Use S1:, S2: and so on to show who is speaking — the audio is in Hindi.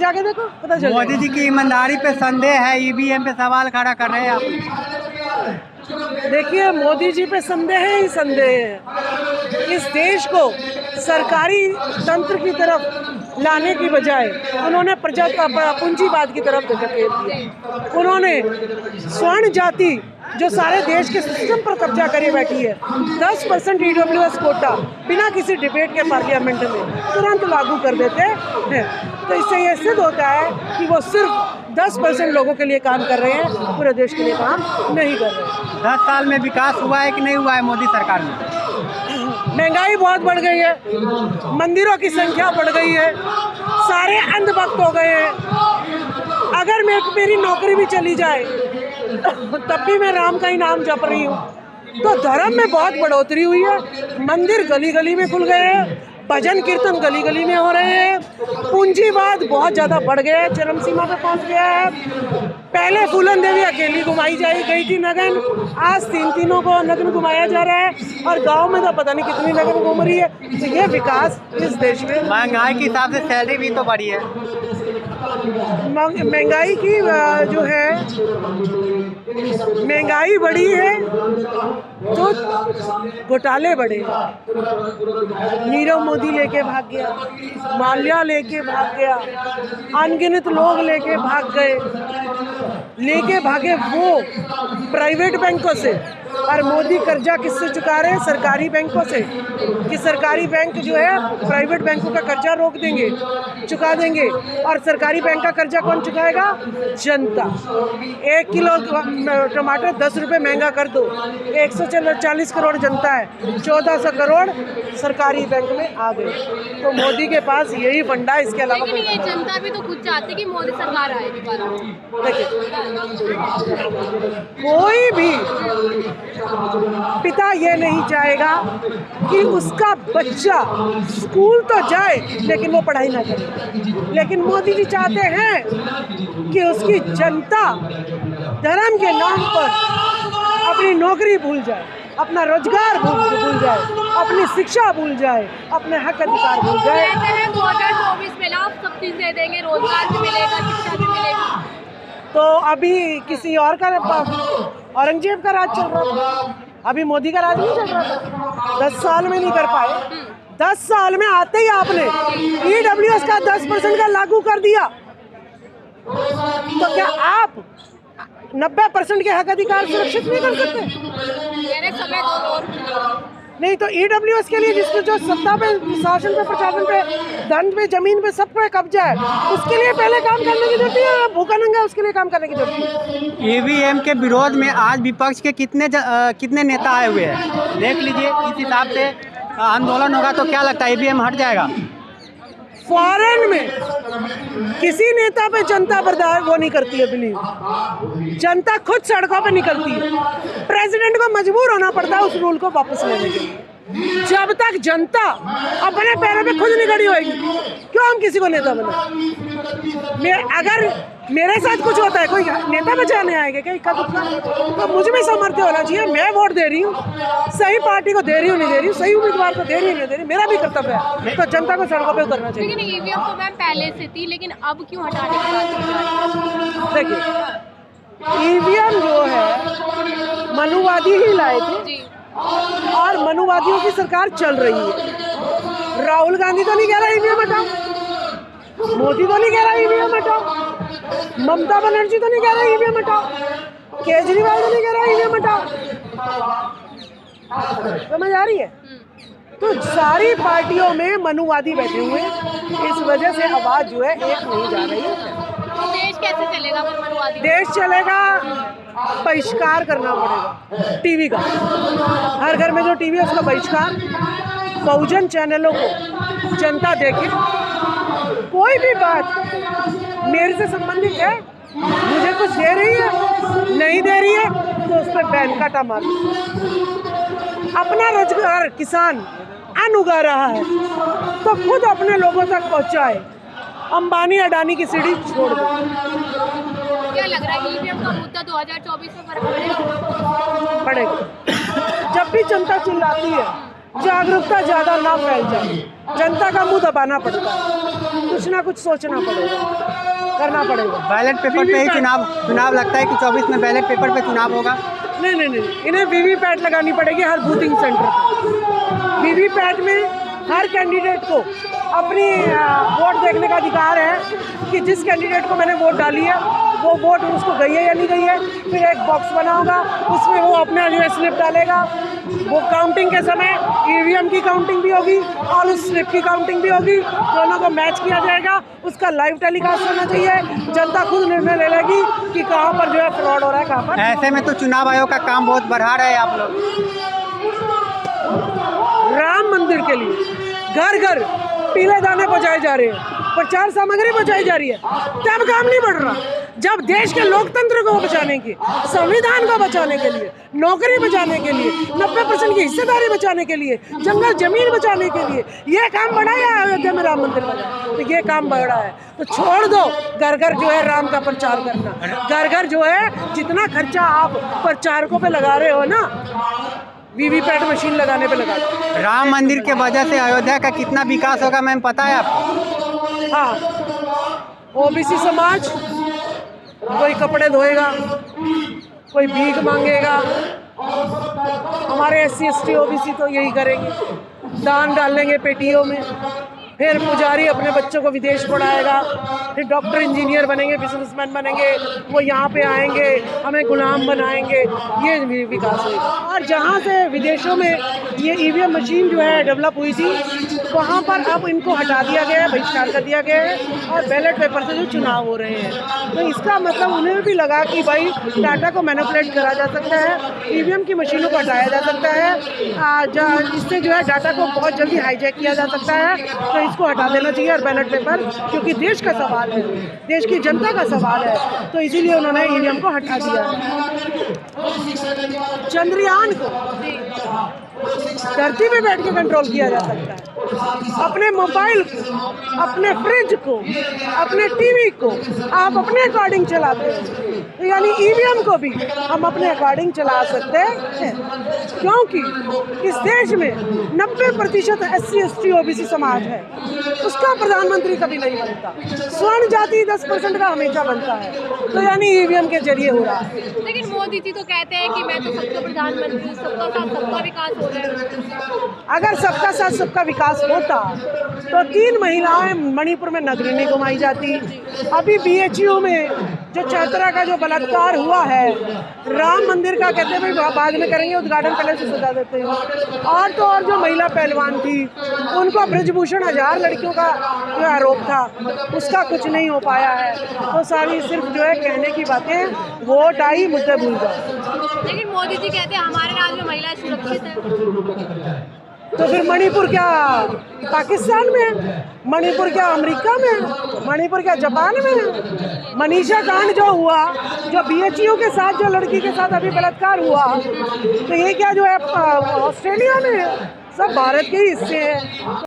S1: जाके देखो, पता चल
S2: मोदी जी की ईमानदारी पे संदेह है, ईवीएम पे सवाल खड़ा कर रहे हैं आप।
S1: देखिए, मोदी जी पे संदेह ही संदेह है। इस देश को सरकारी तंत्र की तरफ लाने की बजाय उन्होंने पूंजीवाद की तरफ धकेल दिया। उन्होंने स्वर्ण जाति जो सारे देश के सिस्टम पर कब्जा करे बैठी है, 10% EWS कोटा बिना किसी डिबेट के पार्लियामेंट में तुरंत लागू कर देते हैं। तो इससे ये सिद्ध होता है कि वो सिर्फ 10% लोगों के लिए काम कर रहे हैं, पूरे देश के लिए काम नहीं कर रहे हैं।
S2: 10 साल में विकास हुआ है कि नहीं हुआ है मोदी सरकार में?
S1: महंगाई बहुत बढ़ गई है, मंदिरों की संख्या बढ़ गई है, सारे अंधभक्त हो गए हैं। अगर मेरी नौकरी भी चली जाए तब भी मैं राम का ही नाम जप रही हूँ। तो धर्म में बहुत बढ़ोतरी हुई है, मंदिर गली गली में खुल गए हैं, भजन कीर्तन गली गली में हो रहे हैं, पूंजीवाद बहुत ज़्यादा बढ़ गया है, चरम सीमा पे पहुंच गया है। पहले फूलन देवी अकेली घुमाई गई थी नगन, आज तीनों को नगन घुमाया जा रहा है, और गांव में तो पता नहीं कितनी नगन घूम रही है। तो ये विकास इस देश में,
S2: महंगाई के हिसाब से सैलरी भी तो बढ़ी है।
S1: महंगाई की जो है, महंगाई बढ़ी है तो घोटाले बढ़े। नीरव मोदी लेके भाग गया, माल्या लेके भाग गया, अनगिनत लोग लेके भाग गए, लेके भागे वो प्राइवेट बैंकों से। और मोदी कर्जा किससे चुका रहे हैं? सरकारी बैंकों से, कि सरकारी बैंक जो है प्राइवेट बैंकों का कर्जा रोक देंगे, चुका देंगे। और सरकारी बैंक का कर्जा कौन चुकाएगा? जनता। 1 किलो टमाटर 10 रुपये महंगा कर दो, 140 करोड़ जनता है, 1400 करोड़ सरकारी बैंक में आ गए। तो मोदी के पास यही फंडा है, इसके अलावा
S3: लेकिन ये जनता भी तो खुद चाहती है कि मोदी सरकार आए दोबारा।
S1: देखिए, कोई भी पिता ये नहीं चाहेगा कि उसका बच्चा स्कूल तो जाए लेकिन वो पढ़ाई ना करे। लेकिन मोदी जी चाहते हैं कि उसकी जनता धर्म के नाम पर अपनी नौकरी भूल जाए, अपना रोजगार भूल जाए, अपनी शिक्षा भूल जाए, अपने हक अधिकार भूल जाए।
S3: 2024 में आप सब चीजें देंगे, रोजगार भी मिलेगा, शिक्षा भी मिलेगी।
S1: तो अभी किसी और का, औरंगजेब का राज चल रहा था, अभी मोदी का राज नहीं चल रहा था। 10 साल में नहीं कर पाए, 10 साल में आते ही आपने EWS का 10% का लागू कर दिया। तो क्या आप 90% के हक अधिकार सुरक्षित नहीं कर सकते?
S3: समय दो
S1: नहीं तो EWS के लिए जिसको जो सत्ता पे, शासन पे, प्रशासन पे, धन पे, जमीन पे, सब पे कब्जा है, उसके लिए पहले काम करने की जरूरत है। भूखा नंगा उसके लिए काम करने की जरूरत है।
S2: ईवीएम के विरोध में आज विपक्ष के कितने नेता आए हुए हैं, देख लीजिए। इस हिसाब से आंदोलन होगा तो क्या लगता है ईवीएम हट जाएगा?
S1: फॉरेन में किसी नेता पे जनता बर्दाश्त वो नहीं करती है, बिलीव। जनता खुद सड़कों पे निकलती है, प्रेसिडेंट को मजबूर होना पड़ता है उस रूल को वापस लेने के लिए। जब तक जनता अपने पैरों पे खुद नहीं खड़ी होगी, क्यों हम किसी को नेता बनाए? अगर मेरे साथ कुछ होता है, कोई नेता बचाने आएगा क्या? इक्का दुक्का? तो मुझ में सामर्थ्य होना चाहिए। मैं वोट दे रही हूँ, सही पार्टी को दे रही हूँ, नहीं दे रही हूँ, सही उम्मीदवार को दे रही हूँ, नहीं दे रही, मेरा भी कर्तव्य है। तो जनता को सड़कों पे उतरना चाहिए।
S3: लेकिन ईवीएम तो मैम पहले से थी, लेकिन अब क्यों हटाने की बात की जा रही है?
S1: देखिए, ईवीएम जो है मनुवादी ही लाए थे, और मनुवादियों की सरकार चल रही है। राहुल गांधी तो नहीं कह रहा ईवीएम हटाओ, मोदी तो नहीं कह रहा ईवीएम हटाओ, ममता बनर्जी तो नहीं कह रहा ईवीएम हटाओ, केजरीवाल तो नहीं कह रहा ईवीएम हटाओ। समझ आ रही है? तो सारी पार्टियों में मनुवादी बैठे हुए, इस वजह से आवाज जो है एक नहीं जा रही है।
S3: तो देश कैसे चलेगा?
S1: देश चलेगा, बहिष्कार करना पड़ेगा टीवी का। हर घर में जो टीवी है उसका बहिष्कार, बहुजन चैनलों को जनता देखे। कोई भी बात मेरे से संबंधित है, मुझे कुछ दे रही है, नहीं दे रही है, तो उस पर बैन काटा मार। अपना रोजगार किसान अन्न उगा रहा है तो खुद अपने लोगों तक पहुंचाए, अंबानी अडानी की सीढ़ी छोड़ दो।
S3: क्या लग रहा है ईवीएम का मुद्दा 2024 में फर्क
S1: पड़ेगा? जब भी जनता चिल्लाती है, जागरूकता ज़्यादा ना फैल जाए, जनता का मुंह दबाना पड़ता है। कुछ ना कुछ सोचना पड़ेगा, करना पड़ेगा।
S2: बैलेट पेपर पे ही चुनाव लगता है कि 24 में बैलेट पेपर पे चुनाव होगा?
S1: नहीं, इन्हें वीवीपैट लगानी पड़ेगी हर बूथिंग सेंटर पर। वीवीपैट में हर कैंडिडेट को अपनी वोट देखने का अधिकार है कि जिस कैंडिडेट को मैंने वोट डाली है वो वोट उसको गई है या नहीं गई है। फिर एक बॉक्स बना होगा, उसमें वो अपना जो है स्लिप डालेगा। वो काउंटिंग के समय ईवीएम की काउंटिंग भी होगी और उस स्लिप की काउंटिंग भी होगी, दोनों को मैच किया जाएगा। उसका लाइव टेलीकास्ट होना चाहिए, जनता खुद निर्णय ले लेगी कि कहाँ पर जो है फ्रॉड हो रहा है, कहाँ पर।
S2: ऐसे में तो चुनाव आयोग का काम बहुत बढ़ा रहे हैं आप लोग।
S1: राम मंदिर के लिए घर घर पीले दाने पहुंचाए जा रहे हैं, प्रचार सामग्री पहुंचाई जा रही है, तब काम नहीं बढ़ रहा। जब देश के लोकतंत्र को बचाने के, संविधान को बचाने के लिए, नौकरी बचाने के लिए, 90% की हिस्सेदारी बचाने के लिए, जंगल जमीन बचाने के लिए ये काम बढ़ा है अयोध्या में राम मंदिर बना, तो ये काम बढ़ा है तो छोड़ दो घर घर जो है राम का प्रचार करना। घर घर जो है जितना खर्चा आप प्रचारकों पे लगा रहे हो ना, वीवीपैट मशीन लगाने पे लगा दो।
S2: राम मंदिर के वजह से अयोध्या का कितना विकास होगा मैम पता है आपको?
S1: हाँ, ओबीसी समाज कोई कपड़े धोएगा, कोई भीख मांगेगा। हमारे SC ST OBC तो यही करेंगे, दान डालेंगे पेटियों में। फिर पुजारी अपने बच्चों को विदेश पढ़ाएगा, फिर डॉक्टर इंजीनियर बनेंगे, बिजनेसमैन बनेंगे, वो यहाँ पे आएंगे, हमें गुलाम बनाएंगे। ये विकास होगा। और जहाँ से विदेशों में ये EVM मशीन जो है डेवलप हुई थी, वहाँ पर अब इनको हटा दिया गया है, बहिष्कार कर दिया गया है और बैलेट पेपर से जो चुनाव हो रहे हैं। तो इसका मतलब उन्हें भी लगा कि भाई डाटा को मैनिपुलेट करा जा सकता है, EVM की मशीनों को हटाया जा सकता है, इससे जो है डाटा को बहुत जल्दी हाईजैक किया जा सकता है। तो इसको हटा देना चाहिए और बैलेट पेपर, क्योंकि देश का सवाल है, देश की जनता का सवाल है, तो इसीलिए उन्होंने EVM को हटा दिया है। चंद्रयान को धरती में बैठ के कंट्रोल किया जा सकता है। अपने मोबाइल को, अपने फ्रिज को, अपने टीवी को आप अपने अकॉर्डिंग चलाते हैं, यानी EVM को भी हम अपने अकॉर्डिंग चला सकते हैं, क्योंकि इस देश में 90% SC ST OBC समाज है, उसका प्रधानमंत्री कभी नहीं बनता। स्वर्ण जाति 10% का हमेशा बनता है, तो यानी EVM के जरिए हो रहा है।
S3: लेकिन मोदी जी तो कहते हैं कि मैं तो सबका प्रधानमंत्री, सबका साथ सबका विकास हो रहा है।
S1: अगर सबका साथ सबका विकास होता तो 3 महिलाएं मणिपुर में नगरी नहीं घुमाई जाती। अभी BHU में जो चैत्रा का जो बलात्कार हुआ है, राम मंदिर का कहते हैं भाई बाद में करेंगे, उद्घाटन पहले से सजा देते हैं। और तो और जो महिला पहलवान थी उनको ब्रजभूषण 1000 लड़कियों का जो आरोप था, उसका कुछ नहीं हो पाया है। तो सारी सिर्फ जो है कहने की बातें, वोट आई मुद्दे भूल जाओ।
S3: लेकिन मोदी जी कहते हैं हमारे राज्य में महिलाएं सुरक्षित है।
S1: तो फिर मणिपुर क्या पाकिस्तान में है? मणिपुर क्या अमेरिका में है? मणिपुर क्या जापान में है? मनीषा कांड जो हुआ, जो BHU के साथ जो लड़की के साथ अभी बलात्कार हुआ, तो ये क्या जो है ऑस्ट्रेलिया में है? सब भारत के ही हिस्से हैं।